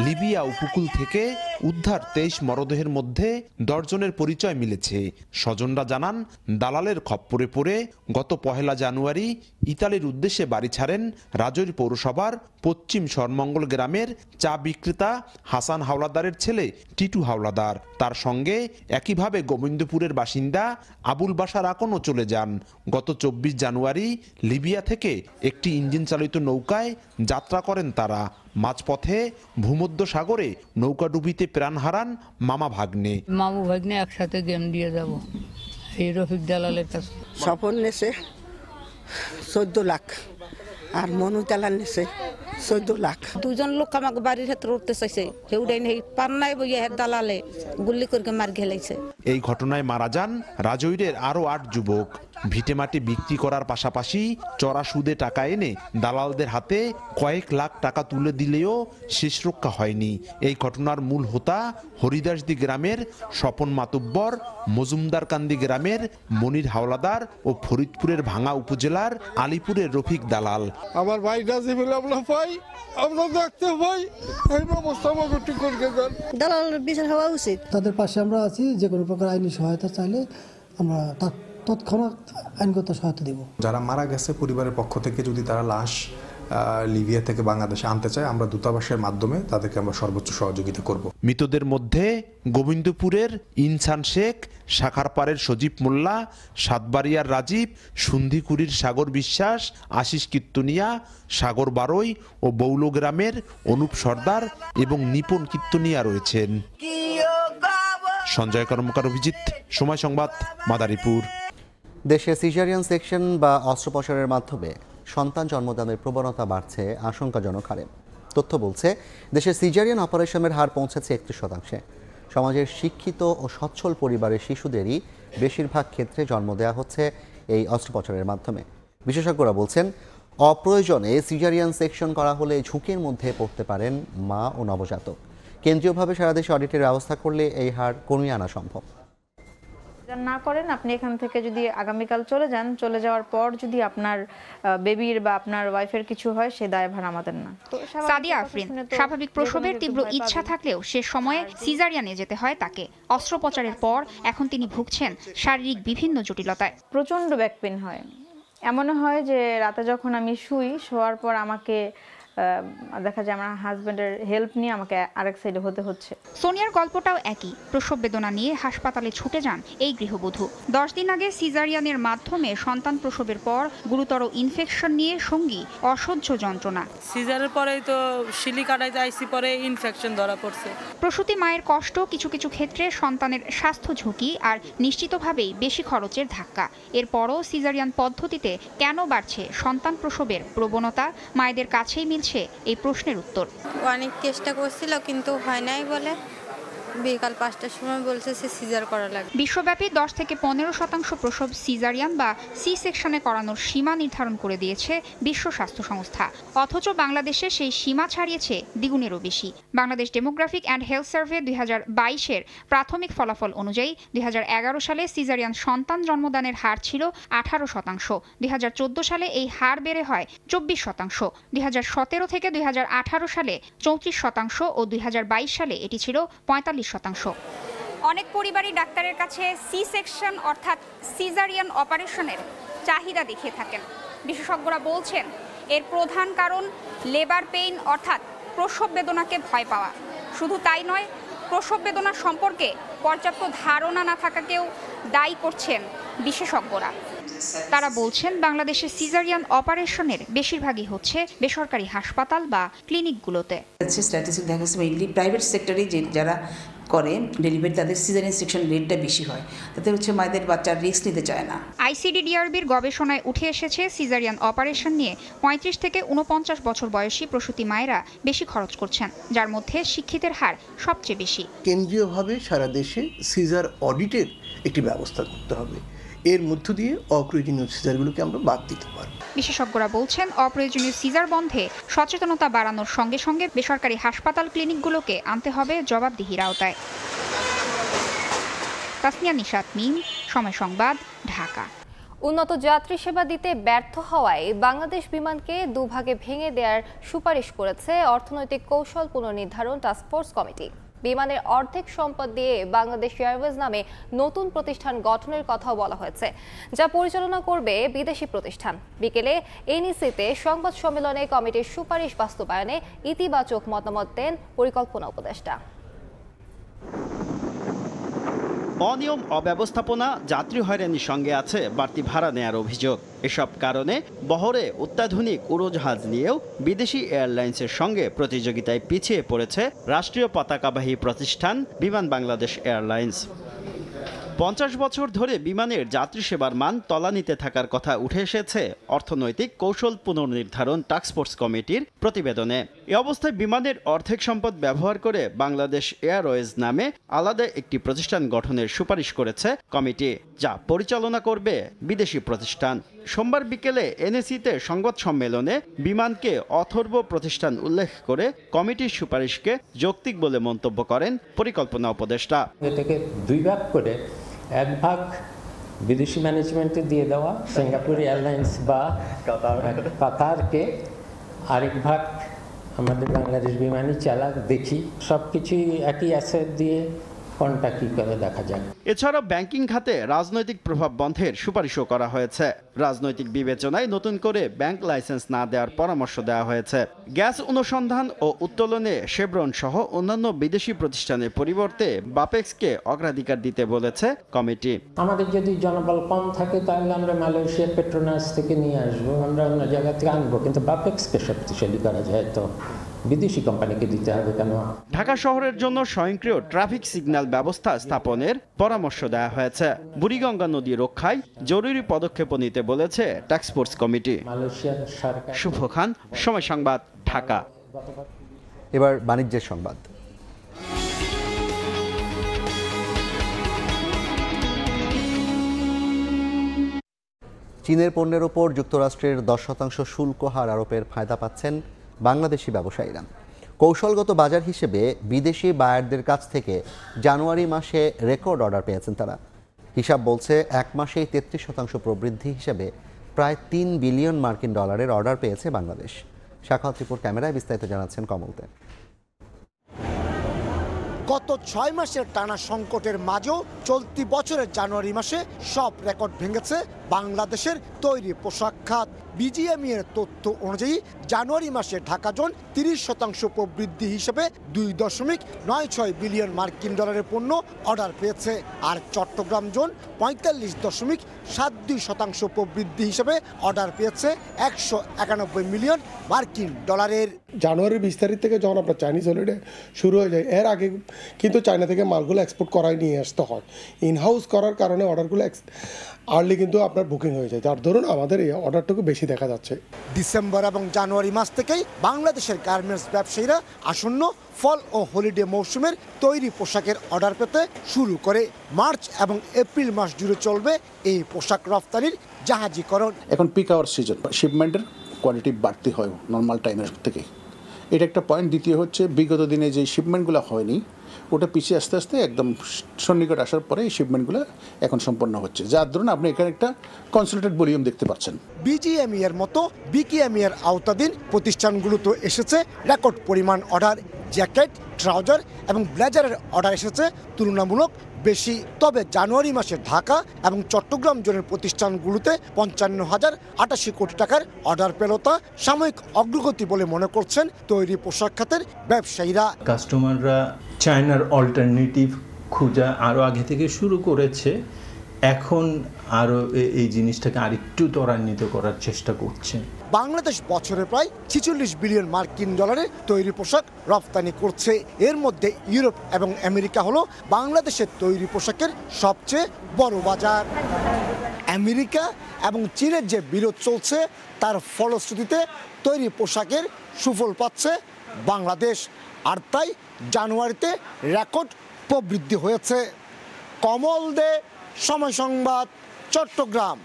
লিবিয়া উপকূল থেকে উদ্ধার 23 মরদেহের মধ্যে 10 জনের পরিচয় মিলেছে। স্বজনরা জানান, দালালের খপ্পরে পড়ে গত 1 জানুয়ারি ইতালির উদ্দেশ্যে বাড়ি ছাড়েন রাজৈর পৌরসভার পশ্চিম সরমঙ্গল গ্রামের চা বিক্রেতা হাসান হাওলাদারের ছেলে টিটু হাওলাদার। তার সঙ্গে একইভাবে গোবিন্দপুরের বাসিন্দা আবুল বাশার আকনও চলে যান। গত 24 জানুয়ারি লিবিয়া থেকে একটি ইঞ্জিন চালিত নৌকায় যাত্রা করেন তারা। মাঝপথে ভূমধ্য সাগরে নৌকাডুবিতে প্রাণ হারান মামা ভাগ্নে। মামু ভাগ্নে একসাথে গেম দিয়ে যাব এই রফিক দালালের কাছে। স্বপন নেছে 14 লাখ আর মনু চালান নেছে 14 লাখ। 2 জন লোক আমাকে বাড়ির হাতে উঠতে চাইছে, হেউডাই নেই পার নাই বইয়া দালালে গুলি করে মার গেলাইছে। এই ঘটনায় মারা যান রাজৈরের আরো 8 যুবক। ভিটেমাটি বিক্রি করার পাশাপাশি চড়া সুদে টাকা এনে দালালদের হাতে কয়েক লাখ টাকা তুলে দিলেও শেষ রক্ষা হয়নি। এই ঘটনার মূল হোতা হরিদাসদি গ্রামের স্বপন মাতুব্বর, মজুমদারকান্দি গ্রামের মনির হাওলাদার ও ফরিদপুরের ভাঙা উপজেলার আলিপুরের রফিক দালাল। আমার ভাই নাজিবুল আমরা পাই, আমরা দেখতে পাই, এই ব্যবস্থা আমাকে ঠিক করে দেন। দালালের বিচার হওয়া উচিত। তাদের পাশে আমরা আছি, যে কোনো প্রকার আইনি সহায়তা চাইলে আমরা তৎক্ষণাৎ আইনগত সহায়তা দেব। যারা মারা গেছে পরিবারের পক্ষ থেকে যদি তারা লাশ লিবিয়া থেকে বাংলাদেশে আনতে চায়, আমরা দূতাবাসের মাধ্যমে তাদেরকে আমরা সর্বোচ্চ সহযোগিতা করব। মৃতদের মধ্যে গোবিন্দপুরের ইনসান শেখ, শাখারপাড়ের সজীব মোল্লা, সাতবাড়িয়ার রাজীব, সুন্ধিকুড়ির সাগর বিশ্বাস, আশিস কীর্তনিয়া, সাগর বারৈ ও বৌলগ্রামের অনুপ সর্দার এবং নিপুণ কীর্তনিয়া রয়েছেন। সঞ্জয় কর্মকার, অভিজিৎ, সময় সংবাদ, মাদারীপুর। দেশে সিজারিয়ান সেকশন বা অস্ত্রোপচারের মাধ্যমে সন্তান জন্মদানের প্রবণতা বাড়ছে আশঙ্কাজনক হারে। তথ্য বলছে, দেশের সিজারিয়ান অপারেশনের হার পৌঁছেছে 31%। সমাজের শিক্ষিত ও সচ্ছল পরিবারের শিশুদেরই বেশিরভাগ ক্ষেত্রে জন্ম দেওয়া হচ্ছে এই অস্ত্রোপচারের মাধ্যমে। বিশেষজ্ঞরা বলছেন, অপ্রয়োজনে সিজারিয়ান সেকশন করা হলে ঝুঁকির মধ্যে পড়তে পারেন মা ও নবজাতক। কেন্দ্রীয়ভাবে সারা দেশে অডিটের ব্যবস্থা করলে এই হার কমিয়ে আনা সম্ভব। না করেন আপনি এখান থেকে যদি আগামীকাল চলে যান, চলে যাওয়ার পর যদি আপনার বেবির বা আপনার ওয়াইফের কিছু হয়, সে দায়ভার আমাদের না। সাদিয়া আফরিন, স্বাভাবিক প্রসবের তীব্র ইচ্ছা থাকলেও সে সময়ে সিজারিয়ানে যেতে হয় তাকে। অস্ত্রোপচারের পর এখন তিনি ভুগছেন শারীরিক বিভিন্ন জটিলতায়। প্রচন্ড ব্যাক পেইন হয়, এমনও হয় যে রাতে যখন আমি শোয়ার পর আমাকে দেখা যায় আমার হাজবেন্ডের হেল্প নিয়ে আমাকে আরেক সাইডে হতে হচ্ছে। সোনিয়ার গল্পটাও একই। প্রসব বেদনা নিয়ে হাসপাতালে ছুটে যান এই গৃহবধূ। 10 দিন আগে সিজারিয়ানের মাধ্যমে সন্তান প্রসবের পর গুরুতর ইনফেকশন নিয়ে সঙ্গী অসহ্য যন্ত্রণা। সিজারের পরেই তো শিলি কাটাইতে আইসি, পরে ইনফেকশন ধরা পড়ছে। প্রসূতি মায়ের কষ্ট, কিছু কিছু ক্ষেত্রে সন্তানের স্বাস্থ্য ঝুঁকি আর নিশ্চিতভাবেই বেশি খরচের ধাক্কা। এরপরও সিজারিয়ান পদ্ধতিতে কেন বাড়ছে সন্তান প্রসবের প্রবণতা? মায়েদের কাছেই মিলছে এই প্রশ্নের উত্তর। অনেক চেষ্টা করছিল কিন্তু হয় নাই বলে বিকাল 5টার সময় বলছে সিজার করা লাগবে। বিশ্বব্যাপী 10 থেকে 15% প্রসব সিজারিয়ান বা সি সেকশনে করানোর সীমা নির্ধারণ করে দিয়েছে বিশ্ব স্বাস্থ্য সংস্থা। অথচ বাংলাদেশে সেই সীমা ছাড়িয়েছে দ্বিগুণেরও বেশি। Bangladesh demographic and health survey 2022-এর প্রাথমিক ফলাফল অনুযায়ী 2011 সালে সিজারিয়ান সন্তান জন্মদানের হার ছিল 18%। 2014 সালে এই হার বেড়ে হয় 24%। 2017 থেকে 2018 সালে 34% ও 2022 সালে এটি ছিল 45%। অনেক পরিবারই ডাক্তারের কাছে সি সেকশন অর্থাৎ সিজারিয়ান অপারেশনের চাহিদা দেখিয়ে থাকেন। বিশেষজ্ঞরা বলছেন এর প্রধান কারণ লেবার পেইন অর্থাৎ প্রসব বেদনাকে ভয় পাওয়া। শুধু তাই নয়, প্রসব বেদনা সম্পর্কে পর্যাপ্ত ধারণা না থাকাকেও দায়ী করছেন বিশেষজ্ঞরা। তারা বলছেন বাংলাদেশে সিজারিয়ান অপারেশনের বেশিরভাগই হচ্ছে বেসরকারি হাসপাতাল বা ক্লিনিকগুলোতে। স্ট্যাটিস্টিক দেখা যাচ্ছে মেইনলি প্রাইভেট সেক্টরে যারা করে ডেলিভারি তাদের সিজারিয়ান সেকশন রেটটা বেশি হয়, তাতে হচ্ছে মায়েদের বাচ্চার রিস্ক নিতে চায় না। আইসিডিডিআরবির গবেষণায় উঠে এসেছে সিজারিয়ান অপারেশন নিয়ে 35 থেকে 49 বছর বয়সী প্রসূতি মায়েরা বেশি খরচ করছেন, যার মধ্যে শিক্ষিতের হার সবচেয়ে বেশি। কেন্দ্রীয়ভাবে সারা দেশে সিজার অডিটের একটি ব্যবস্থা করতে হবে। এর মধ্য দিয়ে অপ্রয়োজনীয় সিজারগুলোকে আমরা বাদ দিতে পারব। বিশেষজ্ঞরা বলছেন অপ্রয়োজনীয় সিজার বন্ধে সচেতনতা বাড়ানোর সঙ্গে সঙ্গে বেসরকারি হাসপাতাল ক্লিনিকগুলোকে আনতে হবে জবাবদিহির আওতায়। তাসনিয়া নিশাত মিম, সময় সংবাদ, ঢাকা। উন্নত যাত্রী সেবা দিতে ব্যর্থ হওয়ায় বাংলাদেশ বিমানকে দুভাগে ভেঙে দেওয়ার সুপারিশ করেছে অর্থনৈতিক কৌশল পুনর্নির্ধারণ টাস্কফোর্স কমিটি। বিমানের অর্ধেক সম্পদ দিয়ে বাংলাদেশ এয়ারওয়েজ নামে নতুন প্রতিষ্ঠান গঠনের কথাও বলা হয়েছে, যা পরিচালনা করবে বিদেশি প্রতিষ্ঠান। বিকেলে এনইসিতে সংবাদ সম্মেলনে কমিটির সুপারিশ বাস্তবায়নে ইতিবাচক মতামত দেন পরিকল্পনা উপদেষ্টা। অনিয়ম, অব্যবস্থাপনা, যাত্রী হয়রানির সঙ্গে আছে বাড়তি ভাড়া নেয়ার অভিযোগ। এসব কারণে বহরে অত্যাধুনিক উড়োজাহাজ নিয়েও বিদেশি এয়ারলাইন্সের সঙ্গে প্রতিযোগিতায় পিছিয়ে পড়েছে রাষ্ট্রীয় পতাকাবাহী প্রতিষ্ঠান বিমান বাংলাদেশ এয়ারলাইন্স। 50 বছর ধরে বিমানের যাত্রী সেবার মান তলানিতে থাকার কথা উঠে এসেছে অর্থনৈতিক কৌশল পুনর্নির্ধারণ টাস্কফোর্স কমিটির প্রতিবেদনে। এ অবস্থায় বিমানের অর্ধেক সম্পদ ব্যবহার করে বাংলাদেশ এয়ারওয়েজ নামে আলাদা একটি প্রতিষ্ঠান গঠনের সুপারিশ করেছে কমিটি, যা পরিচালনা করবে বিদেশি প্রতিষ্ঠান। সোমবার বিকেলে এনএসিতে সংবাদ সম্মেলনে বিমানকে অথর্ব প্রতিষ্ঠান উল্লেখ করে কমিটির সুপারিশকে যৌক্তিক বলে মন্তব্য করেন পরিকল্পনা উপদেষ্টা। এটাকে দুই ভাগ করে এক ভাগ বিদেশি ম্যানেজমেন্টে দিয়ে দেওয়া সিঙ্গাপুর এয়ারলাইন্স বা কাতারকে, আরেক ভাগ আমাদের বাংলাদেশ বিমানই চালাক, দেখি সব কিছুই একই অ্যাসেট দিয়ে কোনটা কি করে দেখা যায়। এছাড়াও ব্যাংকিং খাতে রাজনৈতিক প্রভাব বন্ধের সুপারিশও করা হয়েছে। রাজনৈতিক বিবেচনায় নতুন করে ব্যাংক লাইসেন্স না দেওয়ার পরামর্শ দেওয়া হয়েছে। গ্যাস অনুসন্ধান ও উত্তোলনে শেভরন সহ অন্যান্য বিদেশি প্রতিষ্ঠানের পরিবর্তে বাপেক্সকে অগ্রাধিকার দিতে বলেছে কমিটি। আমাদের যদি জনবল কম থাকে তাহলে আমরা মালয়েশিয়া পেট্রোনাস থেকে নিয়ে আসবো, আমরা অন্য জায়গা থেকে আনবো, কিন্তু বাপেক্সকে শক্তিশালী করা যায় তো বিদেশি কোম্পানিকে দিতে হবে কেন? ঢাকা শহরের জন্য স্বয়ংক্রিয় ট্রাফিক সিগন্যাল ব্যবস্থা স্থাপনের পরামর্শ দেওয়া হয়েছে। বুড়িগঙ্গা নদী রক্ষায় জরুরি পদক্ষেপ নিতে বলেছে টাস্কফোর্স কমিটি। শুভ খান, সময় সংবাদ, ঢাকা। এবার বাণিজ্যের সংবাদ। চীনের পণ্যের ওপর যুক্তরাষ্ট্রের 10% শুল্ক হার আরোপের ফায়দা পাচ্ছেন বাংলাদেশি ব্যবসায়ীরা। কৌশলগত বাজার হিসেবে বিদেশি বায়ারদের কাছ থেকে জানুয়ারি মাসে রেকর্ড অর্ডার পেয়েছেন তারা। হিসাব বলছে এক মাসেই 33% প্রবৃদ্ধি হিসেবে প্রায় 3 বিলিয়ন মার্কিন ডলারের অর্ডার পেয়েছে বাংলাদেশ। শাখাওয়াত রিপোর্ট, ক্যামেরায় বিস্তারিত জানাচ্ছেন কমল দে। গত 6 মাসের টানা সংকটের মাঝেও চলতি বছরের জানুয়ারি মাসে সব রেকর্ড ভেঙেছে বাংলাদেশের তৈরি পোশাক খাত। বিজিএমই এর তথ্য অনুযায়ী জানুয়ারি মাসে ঢাকা জোন 30% প্রবৃদ্ধি হিসেবে 2.96 বিলিয়ন মার্কিন ডলারের পণ্য অর্ডার পেয়েছে, আর চট্টগ্রাম জোন 45.72% প্রবৃদ্ধি হিসেবে অর্ডার পেয়েছে 191 মিলিয়ন মার্কিন ডলারের। জানুয়ারির 20 তারিখ থেকে যখন আপনার চাইনিজ হলিডে শুরু হয়ে যায়, এর আগে কিন্তু চায়না থেকে মালগুলো এক্সপোর্ট করাই নিয়ে আসতে হয়। ইনহাউস করার কারণে অর্ডারগুলো আর্লি কিন্তু আপনার বুকিং হয়ে যায়, যার ধরুন আমাদের এই অর্ডারটুকু বেশি দেখা যাচ্ছে। ডিসেম্বর এবং জানুয়ারি মাস থেকেই বাংলাদেশের গার্মেন্টস ব্যবসায়ীরা আসন্ন ফল ও হলিডে মৌসুমের তৈরি পোশাকের অর্ডার পেতে শুরু করে। মার্চ এবং এপ্রিল মাস জুড়ে চলবে এই পোশাক রফতানির জাহাজীকরণ। এখন পিক আওয়ার সিজন, শিপমেন্টের কোয়ালিটি বাড়তি হয় নর্মাল টাইমের থেকে, এটা একটা পয়েন্ট। দ্বিতীয় হচ্ছে বিগত দিনে যে শিপমেন্টগুলো হয়নি ওটা পিছিয়ে আস্তে আস্তে একদম সন্নিকট আসার পরে এই শিপমেন্টগুলো এখন সম্পন্ন হচ্ছে, যার ধরুন আপনি এখানে একটা কনসেন্ট্রেটেড ভলিউম দেখতে পাচ্ছেন। বিজিএমই এর মতো বিকিএমই এর আওতাধীন প্রতিষ্ঠানগুলোতে এসেছে রেকর্ড পরিমাণ অর্ডার। জ্যাকেট, ট্রাউজার এবং ব্লেজারের অর্ডার এসেছে তুলনামূলক বেশি। তবে জানুয়ারি মাসে ঢাকা এবং চট্টগ্রাম জোনের প্রতিষ্ঠানগুলোতে 55,088 কোটি টাকার অর্ডার পেল, তা সাময়িক অগ্রগতি বলে মনে করছেন তৈরি পোশাক খাতের ব্যবসায়ীরা। কাস্টমাররা চায়নার অল্টারনেটিভ খোঁজা আরও আগে থেকে শুরু করেছে, এখন আরও এই জিনিসটাকে আরেকটু ত্বরান্বিত করার চেষ্টা করছে। বাংলাদেশ বছরে প্রায় 46 বিলিয়ন মার্কিন ডলারের তৈরি পোশাক রপ্তানি করছে। এর মধ্যে ইউরোপ এবং আমেরিকা হলো বাংলাদেশের তৈরি পোশাকের সবচেয়ে বড় বাজার। আমেরিকা এবং চীনের যে বিরোধ চলছে তার ফলশ্রুতিতে তৈরি পোশাকের সুফল পাচ্ছে বাংলাদেশ, আর তাই জানুয়ারিতে রেকর্ড প্রবৃদ্ধি হয়েছে। কমল দে, সময় সংবাদ, চট্টগ্রাম।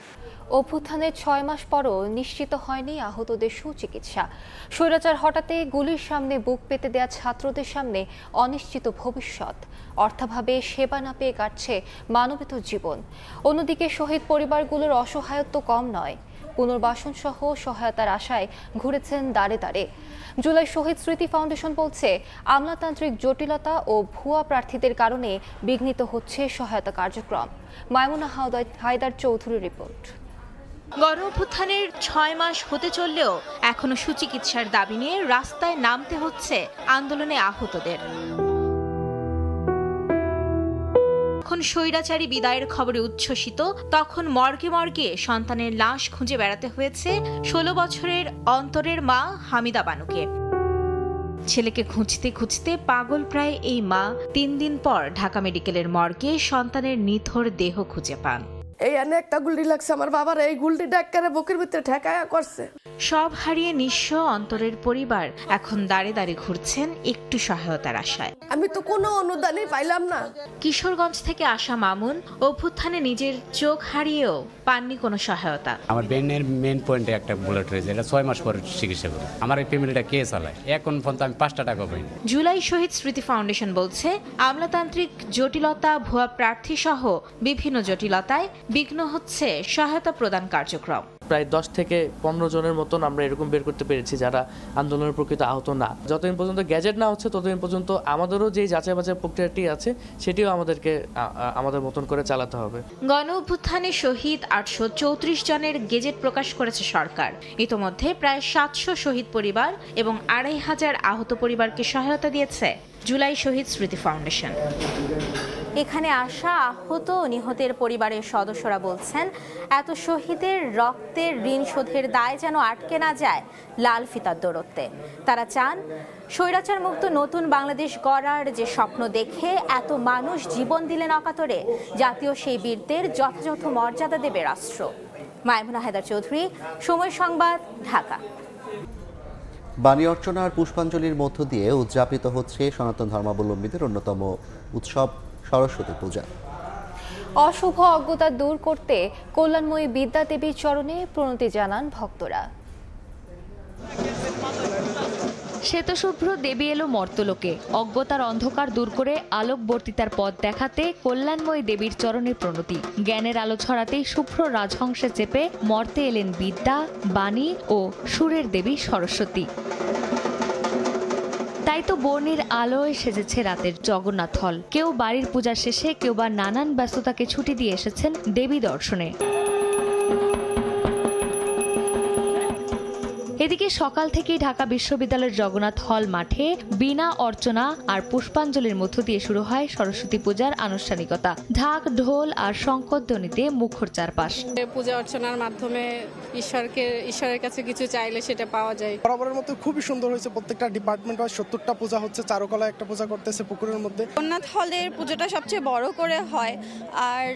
অভ্যুত্থানের ৬ মাস পরও নিশ্চিত হয়নি আহতদের সুচিকিৎসা। স্বৈরাচার হঠাতে গুলির সামনে বুক পেতে দেয়া ছাত্রদের সামনে অনিশ্চিত ভবিষ্যৎ। অর্থাভাবে সেবা না পেয়ে কাটছে মানবেতর জীবন। অন্যদিকে শহীদ পরিবারগুলোর অসহায়ত্ব কম নয়। পুনর্বাসন সহ সহায়তার আশায় ঘুরেছেন দাঁড়ে দাঁড়ে। জুলাই শহীদ স্মৃতি ফাউন্ডেশন বলছে, আমলাতান্ত্রিক জটিলতা ও ভুয়া প্রার্থীদের কারণে বিঘ্নিত হচ্ছে সহায়তা কার্যক্রম। মাইমুনা হায়দার চৌধুরীর রিপোর্ট। গণঅভ্যুত্থানের ৬ মাস হতে চললেও এখনো সুচিকিৎসার দাবি নিয়ে রাস্তায় নামতে হচ্ছে আন্দোলনে আহতদের। যখন স্বৈরাচারী বিদায়ের খবরে উচ্ছ্বসিত, তখন মর্গে মর্গে সন্তানের লাশ খুঁজে বেড়াতে হয়েছে ১৬ বছরের অন্তরের মা হামিদা বানুকে। ছেলেকে খুঁজতে খুঁজতে পাগল প্রায় এই মা ৩ দিন পর ঢাকা মেডিকেলের মর্গে সন্তানের নিথর দেহ খুঁজে পান। এই আনে একটা গুলটি লাগছে আমার বাবার, এই গুলটি ডাক্তারে বুকের ভিতরে ঠেকায়া করছে। সব হারিয়ে নিঃস্ব অন্তরের পরিবার এখন দাঁড়ে দাঁড়ে ঘুরছেন একটু সহায়তার আশায়। আমি তো কোনো অনুদানই পাইলাম না। কিশোরগঞ্জ থেকে আসা মামুন অভ্যুত্থানে নিজের চোখ হারিয়েও পাননি কোনো সহায়তা। আমার ব্রেনের মেইন পয়েন্টে একটা বুলেট রয়েছে, এটা 6 মাস পরে চিকিৎসা করি। আমার এই ফ্যামিলিটা কে চালায়? এখন পর্যন্ত আমি 5টা টাকা পাইনি। জুলাই শহীদ স্মৃতি ফাউন্ডেশন বলছে, আমলাতান্ত্রিক জটিলতা, ভুয়া প্রার্থী সহ বিভিন্ন জটিলতায় বিঘ্ন হচ্ছে সহায়তা প্রদান কার্যক্রম। প্রায় 10 থেকে 15 জনের মতন আমরা এরকম বের করতে পেরেছি যারা আন্দোলনের প্রকৃত আহত না। যতদিন পর্যন্ত গ্যাজেট না হচ্ছে ততদিন পর্যন্ত আমাদেরও যে যাচাই বাছাই প্রক্রিয়াটি আছে সেটিও আমাদেরকে আমাদের মতন করে চালাতে হবে। গণ অভ্যুত্থানে শহীদ 834 জনের গেজেট প্রকাশ করেছে সরকার। ইতোমধ্যে প্রায় 700 শহীদ পরিবার এবং 2500 আহত পরিবারকে সহায়তা দিয়েছে জুলাই শহীদ স্মৃতি ফাউন্ডেশন। এখানে আসা আহত ও নিহতের পরিবারের সদস্যরা বলছেন, এত শহীদের রক্তের ঋণ শোধের দায় যেন আটকে না যায় লাল ফিতার দৌড়তে। তারা চান স্বৈরাচার মুক্ত নতুন বাংলাদেশ গড়ার যে স্বপ্ন দেখে এত মানুষ জীবন দিলেন অকাতরে, জাতীয় সেই বীরদের যথাযথ মর্যাদা দেবে রাষ্ট্র। মাইমুনা হায়দার চৌধুরী, সময় সংবাদ, ঢাকা। বাণী অর্চনা আর পুষ্পাঞ্জলির মধ্য দিয়ে উদযাপিত হচ্ছে সনাতন ধর্মাবলম্বীদের অন্যতম উৎসব সরস্বতী পূজা। অশুভ অজ্ঞতা দূর করতে কল্যাণময়ী বিদ্যা দেবীর চরণে প্রণতি জানান ভক্তরা। শ্বেতশুভ্র দেবী এলো মর্তলোকে, অজ্ঞতার অন্ধকার দূর করে আলোকবর্তিতার পথ দেখাতে কল্যাণময়ী দেবীর চরণে প্রণতি। জ্ঞানের আলো ছড়াতেই শুভ্র রাজহংসে চেপে মর্তে এলেন বিদ্যা, বাণী ও সুরের দেবী সরস্বতী। তাই তো বর্ণির আলোয় সেজেছে রাতের জগন্নাথ হল। কেউ বাড়ির পূজা শেষে, কেউ বা নানান ব্যস্ততাকে ছুটি দিয়ে এসেছেন দেবী দর্শনে। এদিকে সকাল থেকেই ঢাকা বিশ্ববিদ্যালয়ের জগন্নাথ হল মাঠে বিনা অর্চনা আর পুষ্পাঞ্জলির মধ্য দিয়ে শুরু হয় সরস্বতী পূজার আনুষ্ঠানিকতা। ঢাক, ঢোল আর শঙ্খধ্বনিতে মুখর চারপাশ। পূজা অর্চনার মাধ্যমে ঈশ্বরের কাছে কিছু চাইলে সেটা পাওয়া যায়। বরাবরের মতো খুবই সুন্দর হয়েছে। প্রত্যেকটা ডিপার্টমেন্ট 70টা পূজা হচ্ছে, চারুকলা একটা পূজা করতেছে পুকুরের মধ্যে। জগন্নাথ হলের পুজোটা সবচেয়ে বড় করে হয়, আর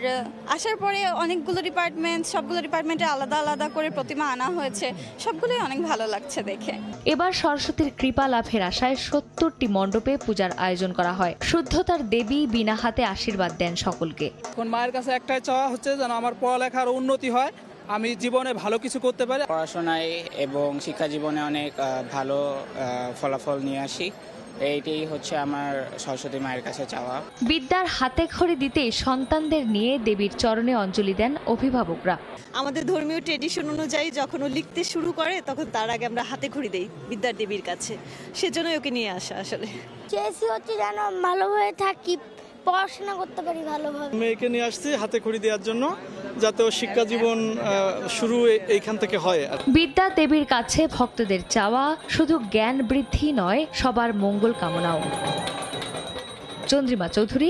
আসার পরে অনেকগুলো ডিপার্টমেন্ট, সবগুলো ডিপার্টমেন্টে আলাদা আলাদা করে প্রতিমা আনা হয়েছে, সবগুলোই অনেক ভালো লাগছে দেখে। এবার সরস্বতীর কৃপা লাভের আশায় 70টি মণ্ডপে পূজার আয়োজন করা হয়। শুদ্ধতার দেবী বিনা হাতে আশীর্বাদ দেন সকলকে। এখন মায়ের কাছে একটাই চাওয়া হচ্ছে যেন আমার পড়ালেখার উন্নতি হয়, আমি জীবনে ভালো কিছু করতে পারি, পড়াশোনায় এবং শিক্ষা জীবনে অনেক ভালো ফলাফল নিয়ে আসি। এইটাই হচ্ছে আমার সরস্বতী মায়ের কাছে চাওয়া। বিদ্যার হাতে খড়ি দিতেই সন্তানদের নিয়ে দেবীর চরণে অঞ্জলি দেন অভিভাবকরা। আমাদের ধর্মীয় ট্রেডিশন অনুযায়ী যখন ও লিখতে শুরু করে তখন তার আগে আমরা হাতে খড়ি দেই বিদ্যার দেবীর কাছে, সেজন্যই ওকে নিয়ে আসা। আসলে চেয়েছি হচ্ছে যেন ভালোভাবে থাকি, পড়াশোনা করতে পারি ভালোভাবে। মেয়েকে নিয়ে আসছি হাতে খড়ি দেওয়ার জন্য, যাতে শিক্ষা জীবন শুরু এইখান থেকে হয়। বিদ্যা দেবীর কাছে ভক্তদের চাওয়া শুধু জ্ঞান বৃদ্ধি নয়, সবার মঙ্গল কামনাও। চন্দ্রিমা চৌধুরী,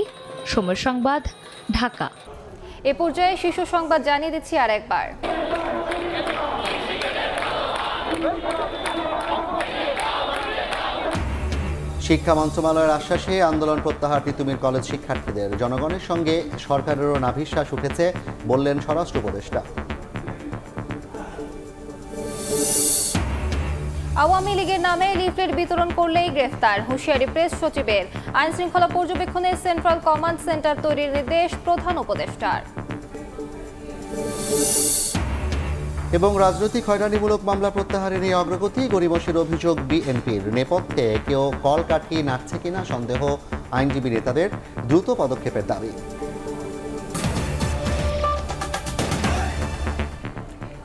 সময় সংবাদ, ঢাকা। এ পর্যায়ে শীর্ষ সংবাদ জানিয়ে দিচ্ছি আর একবার। শিক্ষা মন্ত্রণালয়ের আশ্বাসে আন্দোলন প্রত্যাহার তিতুমির কলেজ শিক্ষার্থীদের। জনগণের সঙ্গে সরকারেরও নাভিশ্বাস উঠেছে, বললেন স্বরাষ্ট্র উপদেষ্টা। আওয়ামী লীগের নামে লিফলেট বিতরণ করলেই গ্রেফতার, হুঁশিয়ারি প্রেস সচিবের। আইন শৃঙ্খলা পর্যবেক্ষণে সেন্ট্রাল কমান্ড সেন্টার তৈরির নির্দেশ প্রধান উপদেষ্টার। এবং রাজনৈতিক হয়রানিমূলক মামলা প্রত্যাহারে নিয়ে অগ্রগতি। গরিমসির অভিযোগ বিএনপির নেপথ্যে কেউ কল কাটিয়ে নাচছে কিনা সন্দেহ, আইনজীবী নেতাদের দ্রুত পদক্ষেপের দাবি।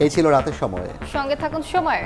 এই ছিল রাতের সময়ে, সঙ্গে থাকুন সময়।